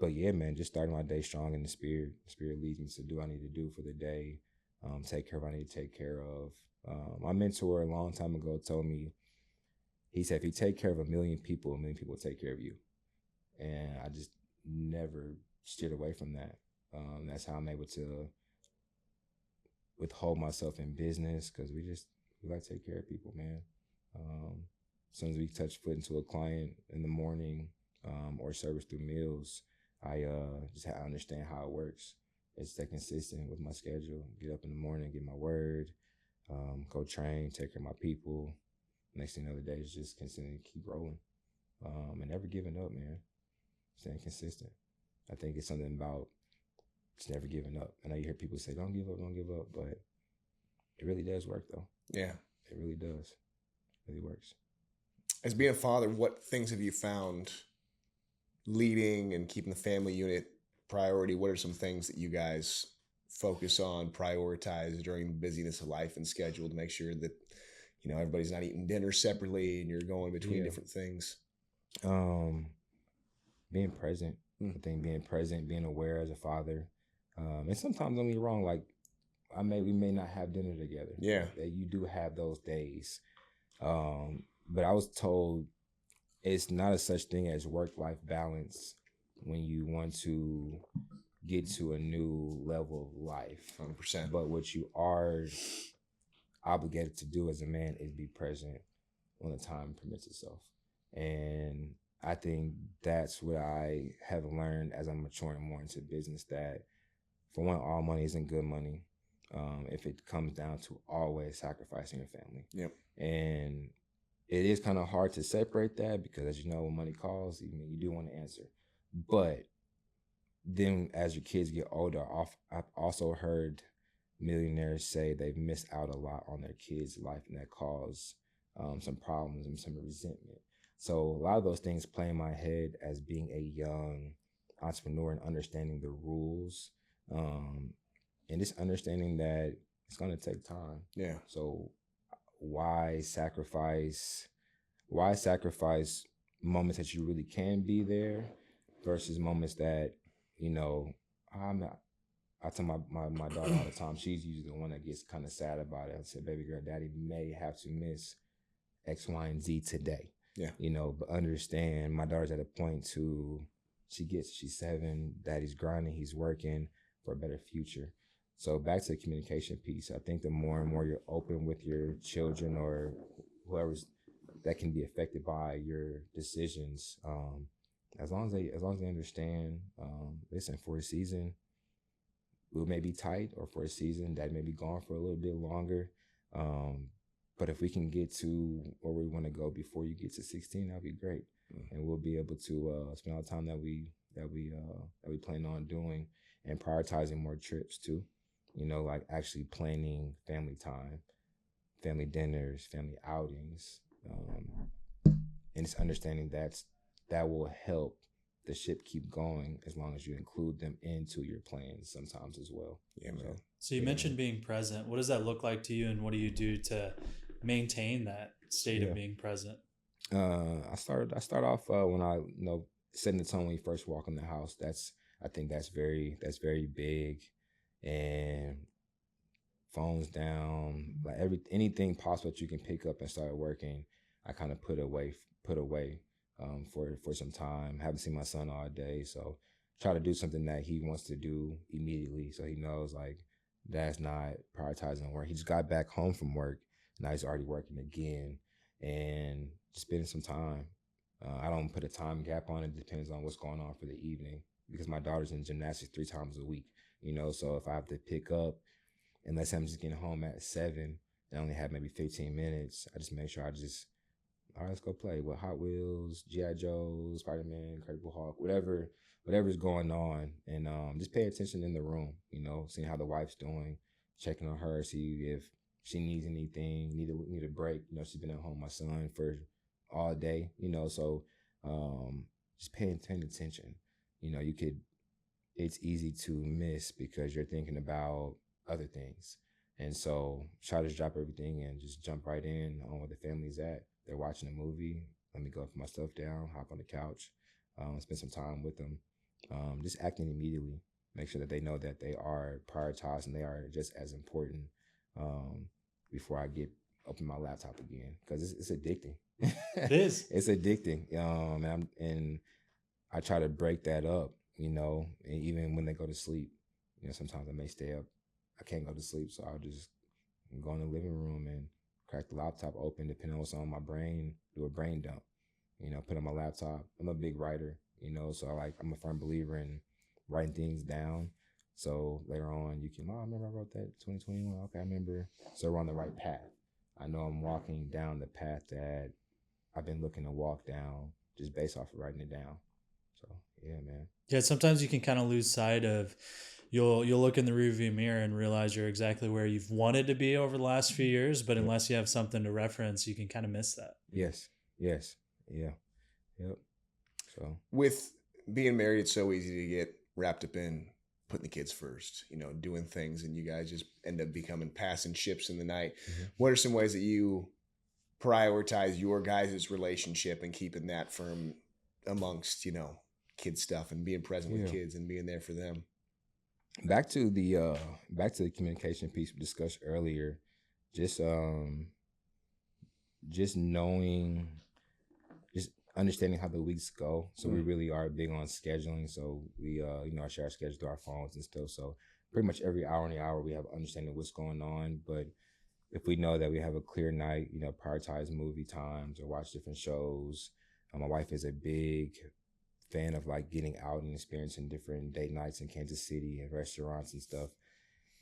Speaker 3: But yeah, man, just starting my day strong in the spirit. The spirit leads me to do what I need to do for the day, take care of what I need to take care of. My mentor a long time ago told me, he said, if you take care of 1 million people, 1 million people will take care of you. And I just never steered away from that. That's how I'm able to withhold myself in business, because we like to take care of people, man. As soon as we touch foot into a client in the morning, or service through meals, I just understand how it works. It's stay consistent with my schedule. Get up in the morning, get my word, go train, take care of my people. Next thing the other day is just consistently keep rolling, and never giving up, man. Staying consistent. I think it's something about just never giving up. I know you hear people say, don't give up, but it really does work though.
Speaker 2: Yeah.
Speaker 3: It really does. It really works.
Speaker 2: As being a father, what things have you found leading and keeping the family unit priority? What are some things that you guys focus on, prioritize during the busyness of life and schedule to make sure that, you know, everybody's not eating dinner separately and you're going between different things?
Speaker 3: Being present. I think being present, being aware as a father. And sometimes, don't get me wrong, like we may not have dinner together.
Speaker 2: Yeah.
Speaker 3: You do have those days. But I was told it's not a such thing as work-life balance when you want to get to a new level of life.
Speaker 2: 100%.
Speaker 3: But what you are obligated to do as a man is be present when the time permits itself. And I think that's what I have learned as I'm maturing more into business, that for one, all money isn't good money. If it comes down to always sacrificing your family.
Speaker 2: Yep.
Speaker 3: And it is kind of hard to separate that because, as you know, when money calls, you do want to answer. But then as your kids get older, I've also heard millionaires say they've missed out a lot on their kids' life, and that caused some problems and some resentment. So a lot of those things play in my head as being a young entrepreneur and understanding the rules, and just understanding that it's going to take time.
Speaker 2: Yeah.
Speaker 3: So why sacrifice moments that you really can be there versus moments that, you know, I tell my daughter all the time, she's usually the one that gets kind of sad about it. I said, baby girl, daddy may have to miss X, Y, and Z today.
Speaker 2: Yeah.
Speaker 3: You know, but understand my daughter's at a point she's 7, daddy's grinding, he's working for a better future. So back to the communication piece, I think the more and more you're open with your children or whoever's that can be affected by your decisions, as long as they understand, listen, for a season, we may be tight, or for a season that may be gone for a little bit longer. But if we can get to where we want to go before you get to 16, that'll be great. And we'll be able to spend all the time that we plan on doing, and prioritizing more trips too. You know, like actually planning family time, family dinners, family outings, And it's understanding that will help the ship keep going as long as you include them into your plans sometimes as well.
Speaker 2: Yeah, man.
Speaker 1: So you mentioned being present. What does that look like to you, and what do you do to maintain that state of being present?
Speaker 3: I start off when I setting the tone when you first walk in the house. I think that's very big, and phones down, like anything possible that you can pick up and start working, I kind of put away for some time. Haven't seen my son all day, so try to do something that he wants to do immediately, so he knows like that's not prioritizing work. He just got back home from work, now he's already working again, and just spending some time. I don't put a time gap on it. It depends on what's going on for the evening, because my daughter's in gymnastics 3 times a week, so if I have to pick up, unless I'm just getting home at 7 and I only have maybe 15 minutes, I just make sure all right, let's go play with Hot Wheels, G.I. Joe, Spider-Man, Incredible Hulk, whatever's going on. And just pay attention in the room, seeing how the wife's doing, checking on her, see if she needs anything, need a break. She's been at home, my son, for all day, so just paying attention. It's easy to miss because you're thinking about other things. And so try to drop everything and just jump right in on where the family's at. They're watching a movie. Let me go put my stuff down, hop on the couch, spend some time with them. Just acting immediately. Make sure that they know that they are prioritized and they are just as important before I open my laptop again, because it's addicting.
Speaker 1: It is.
Speaker 3: It's addicting. And I try to break that up, and even when they go to sleep, sometimes I may stay up. I can't go to sleep, so I'll just go in the living room and crack the laptop open, depending on what's on my brain, do a brain dump, put on my laptop. I'm a big writer, so I'm a firm believer in writing things down. So later on you can, I remember I wrote that 2021. Okay, I remember. So we're on the right path. I know I'm walking down the path that I've been looking to walk down just based off of writing it down. So yeah, man.
Speaker 1: Yeah, sometimes you can kind of lose sight of, you'll look in the rearview mirror and realize you're exactly where you've wanted to be over the last few years, but unless you have something to reference, you can kind of miss that.
Speaker 3: Yes. Yeah. Yep. So
Speaker 2: with being married, it's so easy to get wrapped up in putting the kids first, doing things, and you guys just end up becoming passing ships in the night. Mm-hmm. What are some ways that you prioritize your guys' relationship and keeping that firm amongst, kid stuff and being present with kids and being there for them?
Speaker 3: Back to the communication piece we discussed earlier, just knowing, just understanding how the weeks go. So we really are big on scheduling. So we I share our schedule through our phones and stuff. So pretty much every hour in the hour we have understanding what's going on. But if we know that we have a clear night, prioritize movie times or watch different shows. My wife is a big fan of getting out and experiencing different date nights in Kansas City and restaurants and stuff.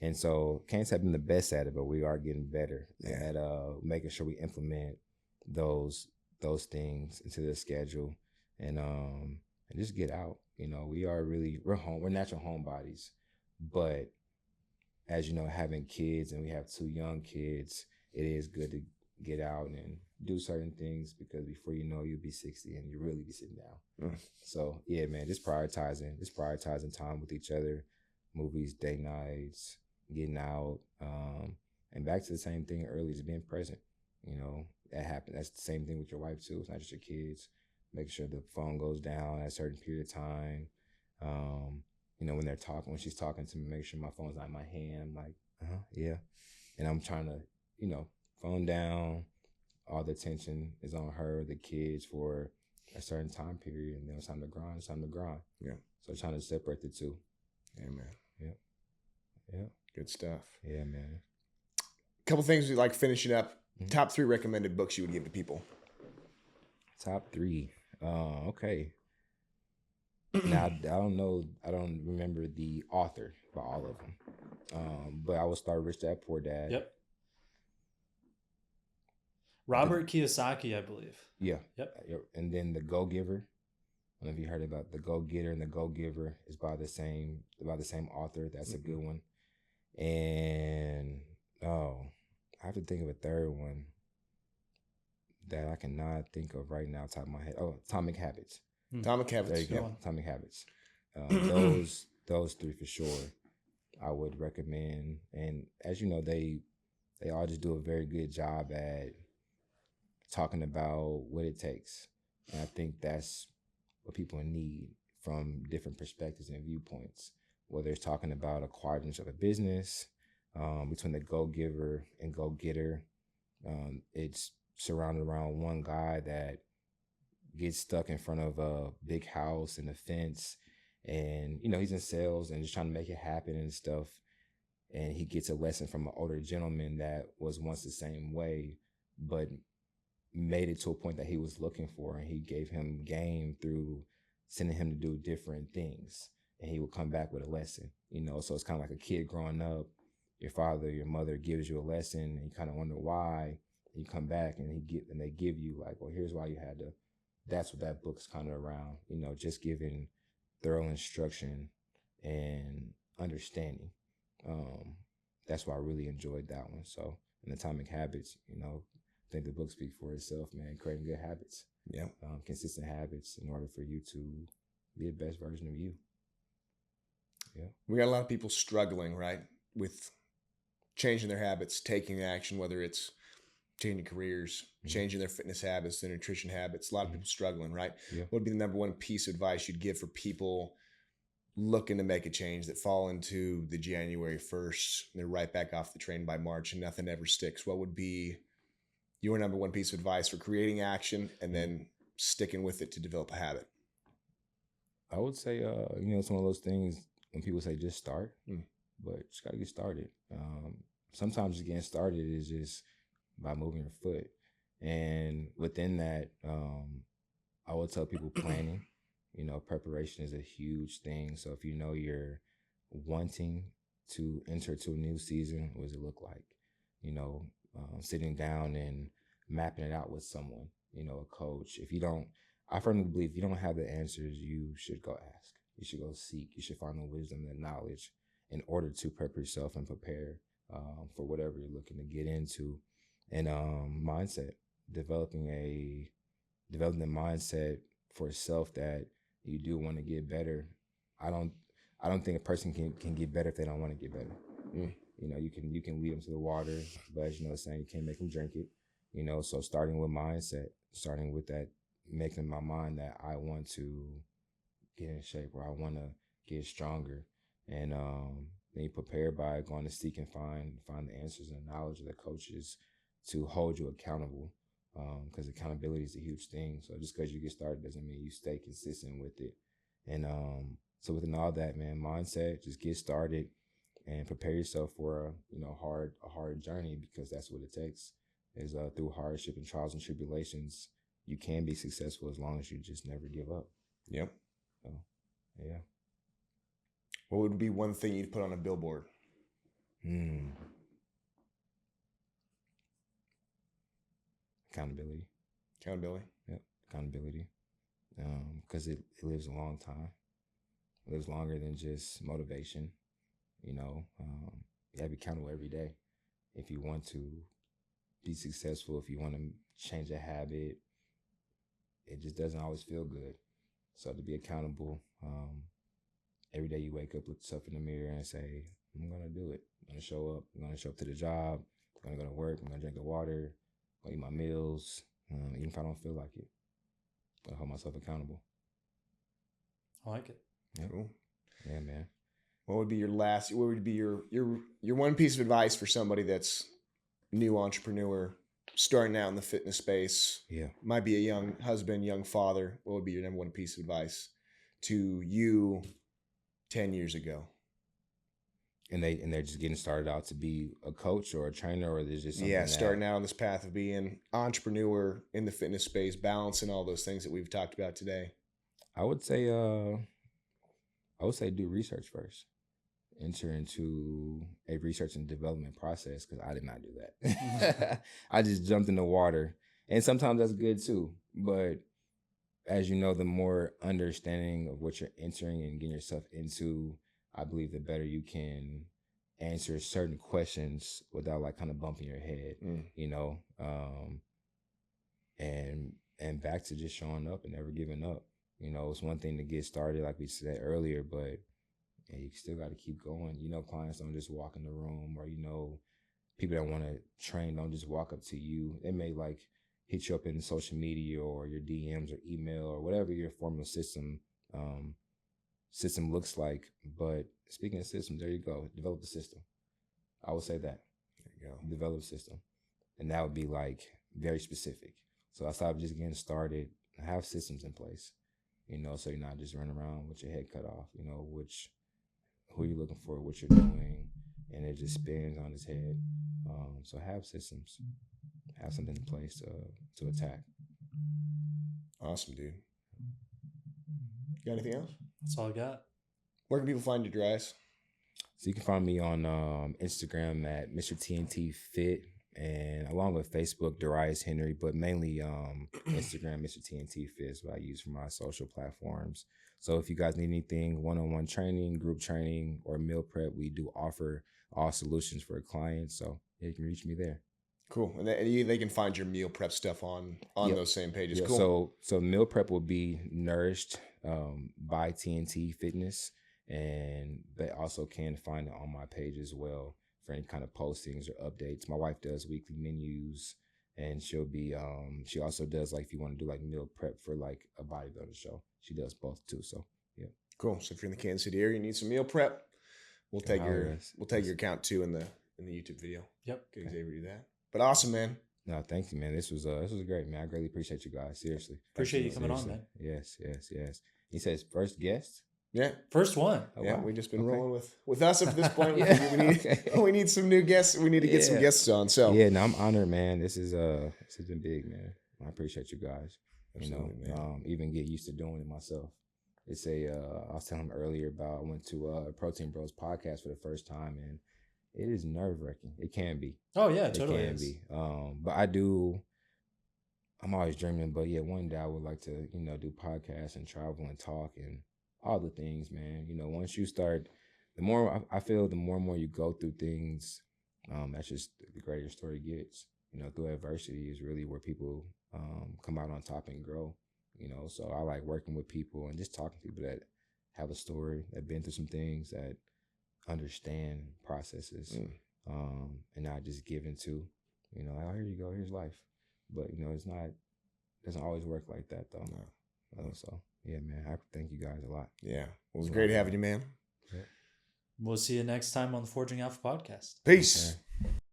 Speaker 3: And so Kansas have been the best at it, but we are getting better at making sure we implement those things into the schedule and just get out. We're natural homebodies, but as you know, having kids, and we have 2 young kids, it is good to get out and do certain things, because before you know, you'll be 60 and you'll really be sitting down. So yeah, man, just prioritizing time with each other, movies, date nights, getting out, and back to the same thing earlier, just being present. That happens. That's the same thing with your wife too. It's not just your kids. Make sure the phone goes down at a certain period of time. When she's talking to me, make sure my phone's not in my hand. Yeah. And I'm trying to, phone down. All the attention is on her, the kids, for a certain time period, and then it's time to grind.
Speaker 2: Yeah.
Speaker 3: So trying to separate the two.
Speaker 2: Yeah, man.
Speaker 3: Yep.
Speaker 2: Good stuff.
Speaker 3: Yeah, man.
Speaker 2: Couple things we like finishing up. Mm-hmm. Top 3 recommended books you would give to people.
Speaker 3: Top 3. Okay. Now, I don't remember the author by all of them. But I will start Rich Dad Poor Dad.
Speaker 1: Yep. Robert Kiyosaki, I believe.
Speaker 3: Yeah.
Speaker 1: Yep.
Speaker 3: And then The Go-Giver. I don't know if you heard about The Go-Getter and The Go-Giver is by the same author. That's a good one. And I have to think of a third one. that I cannot think of right now, top of my head. Oh, Atomic Habits.
Speaker 2: Atomic
Speaker 3: There
Speaker 2: Habits.
Speaker 3: you go.
Speaker 2: Yep.
Speaker 3: Atomic Habits. Those three for sure I would recommend. And as you know, they all just do a very good job at talking about what it takes. And I think that's what people need from different perspectives and viewpoints, whether it's talking about a quadrant of a business, between the go-giver and go-getter. It's surrounded around one guy that gets stuck in front of a big house and a fence, and he's in sales and just trying to make it happen and stuff, and he gets a lesson from an older gentleman that was once the same way but made it to a point that he was looking for, and he gave him game through sending him to do different things, and he would come back with a lesson. So it's kind of like a kid growing up. Your father, your mother gives you a lesson and you kind of wonder why. You come back and they give you like, well, here's why you had to. That's what that book's kind of around, just giving thorough instruction and understanding. That's why I really enjoyed that one. So in Atomic Habits, I think the book speaks for itself, man. Creating good habits.
Speaker 2: Yeah.
Speaker 3: Consistent habits in order for you to be the best version of you. Yeah.
Speaker 2: We got a lot of people struggling, right, with changing their habits, taking action, whether it's changing careers, changing their fitness habits, their nutrition habits. A lot of people struggling, right?
Speaker 3: Yeah.
Speaker 2: What would be the number one piece of advice you'd give for people looking to make a change that fall into the January 1st, and they're right back off the train by March and nothing ever sticks? What would be your number one piece of advice for creating action and then sticking with it to develop a habit?
Speaker 3: I would say, it's one of those things when people say just start, but just got to get started. Sometimes just getting started is just by moving your foot. And within that, I would tell people planning. Preparation is a huge thing. So if you're wanting to enter to a new season, what does it look like? Sitting down and mapping it out with someone, a coach. I firmly believe if you don't have the answers, you should go ask. You should go seek. You should find the wisdom and knowledge in order to prep yourself and prepare for whatever you're looking to get into. And mindset, developing the mindset for yourself that you do want to get better. I don't think a person can get better if they don't want to get better. You can lead them to the water, but as you know the saying, you can't make them drink it. So starting with mindset, starting with that, making my mind that I want to get in shape or I want to get stronger. And then you prepare by going to seek and find the answers and the knowledge of the coaches to hold you accountable, because accountability is a huge thing. So just because you get started doesn't mean you stay consistent with it. And so within all that, man, mindset, just get started and prepare yourself for a hard journey, because that's what it takes. Is through hardship and trials and tribulations, you can be successful as long as you just never give up.
Speaker 2: Yep.
Speaker 3: So, yeah.
Speaker 2: What would be one thing you'd put on a billboard?
Speaker 3: Accountability.
Speaker 2: Accountability.
Speaker 3: Yep. Accountability. Because it lives a long time. It lives longer than just motivation. You have to be accountable every day if you want to be successful. If you want to change a habit, it just doesn't always feel good. So to be accountable, every day you wake up, look yourself in the mirror and say, I'm going to do it. I'm going to show up. I'm going to show up to the job. I'm going to go to work. I'm going to drink the water. I'm going to eat my meals, even if I don't feel like it. I'm going to hold myself accountable.
Speaker 1: I like it.
Speaker 3: Yeah.
Speaker 2: Cool.
Speaker 3: Yeah, man.
Speaker 2: What would be your one piece of advice for somebody that's new entrepreneur, starting out in the fitness space?
Speaker 3: Yeah.
Speaker 2: Might be a young husband, young father. What would be your number one piece of advice to you 10 years ago?
Speaker 3: And they're just getting started out to be a coach or a trainer, or there's just something
Speaker 2: starting out on this path of being entrepreneur in the fitness space, balancing all those things that we've talked about today.
Speaker 3: I would say do research first. Enter into a research and development process, because I did not do that. I just jumped in the water, and sometimes that's good too. But as you know, the more understanding of what you're entering and getting yourself into, I believe the better you can answer certain questions without like kind of bumping your head, and back to just showing up and never giving up. You know, it's one thing to get started, like we said earlier, but you still got to keep going. You know, clients don't just walk in the room, or, you know, people that want to train don't just walk up to you. They may like hit you up in social media or your DMs or email or whatever your formal system looks like. But speaking of systems, there you go. Develop the system. I would say that. There you go. Develop a system. And that would be like very specific. So outside of just getting started, have systems in place, you know, so you're not just running around with your head cut off, you know, who you're looking for, what you're doing, and it just spins on its head. So have systems, have something in place to attack.
Speaker 2: Awesome, dude. Got anything else?
Speaker 1: That's all I got.
Speaker 2: Where can people find you, Durias?
Speaker 3: So you can find me on Instagram at Mr. TNT Fit, and along with Facebook, Durias Henry, but mainly Instagram, Mr. TNT Fit is what I use for my social platforms. So if you guys need anything, one-on-one training, group training, or meal prep, we do offer all solutions for clients. So you can reach me there.
Speaker 2: Cool. And they can find your meal prep stuff on
Speaker 3: Yep.
Speaker 2: those same pages.
Speaker 3: Yeah,
Speaker 2: Cool.
Speaker 3: So meal prep will be nourished by TNT Fitness, and they also can find it on my page as well for any kind of postings or updates. My wife does weekly menus, and she'll be she also does, like, if you want to do like meal prep for like a bodybuilder show, she does both too. So yeah.
Speaker 2: Cool. So if you're in the Kansas City area, you need some meal prep, we'll take your account too in the YouTube video.
Speaker 1: Yep.
Speaker 2: Get Xavier to do that. But awesome, man.
Speaker 3: No, thank you, man. This was great, man. I greatly appreciate you guys. Seriously.
Speaker 1: Appreciate you coming on, man.
Speaker 3: Yes. He says first guest.
Speaker 2: Yeah.
Speaker 1: First one.
Speaker 3: Oh,
Speaker 2: Yeah,
Speaker 3: wow.
Speaker 2: we just been
Speaker 3: Okay.
Speaker 2: rolling with us up to this point.
Speaker 3: Yeah.
Speaker 2: We need some new guests. We need to get some guests on. So
Speaker 3: Yeah, no, I'm honored, man. This has been big, man. I appreciate you guys.
Speaker 2: Absolutely,
Speaker 3: you know,
Speaker 2: man.
Speaker 3: even get used to doing it myself. It's I was telling him earlier about, I went to a Protein Bros podcast for the first time, and it is nerve-wracking. It can be.
Speaker 1: Oh yeah, it totally
Speaker 3: It can
Speaker 1: is.
Speaker 3: be. But I'm always dreaming, but yeah, one day I would like to, you know, do podcasts and travel and talk and all the things, man. You know, once you start, the more I feel, the more and more you go through things, that's just the greater your story gets. You know, through adversity is really where people come out on top and grow. You know, so I like working with people and just talking to people that have a story, that been through some things, that understand processes, and not just give into, you know, like, oh, here you go, here's life. But, you know, doesn't always work like that, though. No. So, yeah, man, I thank you guys a lot.
Speaker 2: yeah, well, it was great having you, man.
Speaker 1: We'll see you next time on the Forging Alpha podcast.
Speaker 2: Peace.
Speaker 3: Okay.